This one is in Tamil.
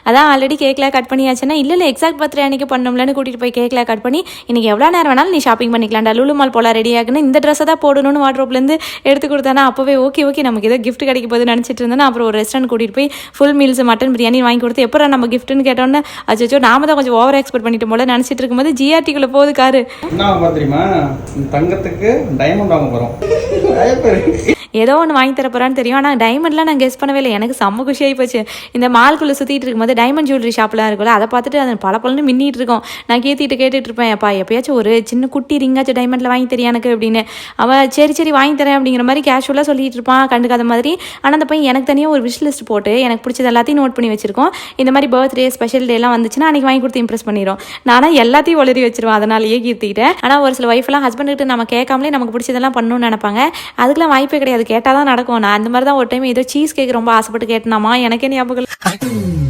அதான் ஆல்ரெடி கேக்லாம் கட் பண்ணியாச்சுன்னா இல்லை எக்ஸாக்ட் பர்த்டே அன்றைக்கி பண்ணோம்லன்னு கூட்டிகிட்டு போய் கேக்லாம் கட் பண்ணி இன்றைக்கி எவ்வளோ நேரம் வேணாலும் நீ ஷாப்பிங் பண்ணிக்கலாம்டா, லுலு மால் போல ரெடி ஆகுன்னு இந்த ட்ரெஸ்ஸை தான் போடணும்னு வாட்ரோப்லேருந்து எடுத்து கொடுத்தானா அப்போவே ஓகே நமக்கு ஏதோ கிஃப்ட் கிடைக்க போகுது நினச்சிட்டு இருந்தேன்னா அப்புறம் ஒரு ரெஸ்டாரண்ட் கூட்டிகிட்டு போய் ஃபுல் மீல்ஸ் மட்டன் பிரியாணி வாங்கி கொடுத்து எப்போ நம்ம கிஃப்ட்னு கேட்டோன்னே அச்சோ நாம தான் கொஞ்சம் ஓவர் எக்ஸ்பெக்ட் பண்ணிட்டு போல நினச்சிட்டு இருக்கும்போது ஜிஆர்டிக்குள்ளே போகுது காரு. என்ன தெரியுமா, தங்கத்துக்கு டைமண்ட் வாங்க போகிறோம். ஏதோ ஒன்று வாங்கி தரப்போறான்னு தெரியும். ஆனால் டைமண்ட்லாம் நான் கெஸ் பண்ணவே இல்லை. எனக்கு செம்ம குஷியாகி போச்சு. இந்த மால்குள்ளே சுற்றிட்டு இருக்கும்போது டைமண்ட் ஜுவல்லரி ஷாப்லாம் இருக்குல்ல, அதை பார்த்துட்டு அது பல மின்னிட்டு இருக்கோம். நான் கேட்டுட்டு இருப்பேன், அப்பா எப்பயாச்சும் ஒரு சின்ன குட்டி ரிங்காச்சும் டைமண்டில் வாங்கி தெரியும் எனக்கு அப்படின்னு. அவன் சரி வாங்கி தரேன் அப்படிங்கிற மாதிரி கேஷுவலாக சொல்லிட்டு இருப்பான், கண்டுக்காத மாதிரி. ஆனால் அந்த பையன் எனக்கு தனியாக ஒரு விஷ் லிஸ்ட் போட்டு எனக்கு பிடிச்சது எல்லாத்தையும் நோட் பண்ணி வச்சிருக்கோம். இந்த மாதிரி பர்த்டே ஸ்பெஷல் டேலாம் வந்துச்சுன்னா அன்றைக்கி வாங்கி கொடுத்து இம்ப்ரெஸ் பண்ணிடும். நானும் எல்லாத்தையும் ஒளரி வச்சிருவேன், அதனாலேயே கீர்த்திக்கிட்டேன். ஆனால் ஒரு சில ஒய்ஃபெல்லாம் ஹஸ்பண்டுக்கிட்ட நம்ம கேட்காமலே நமக்கு பிடிச்சதெல்லாம் பண்ணணும்னு நினைப்பாங்க. அதுக்கெல்லாம் வாய்ப்பே கிடையாது, கேட்டால் தான் நடக்கும். நான் அந்த மாதிரி தான் ஒரு டைம் ஏதோ சீஸ் கேக் ரொம்ப ஆசைப்பட்டு கேட்டேனாமா, எனக்கே ஞாபகம்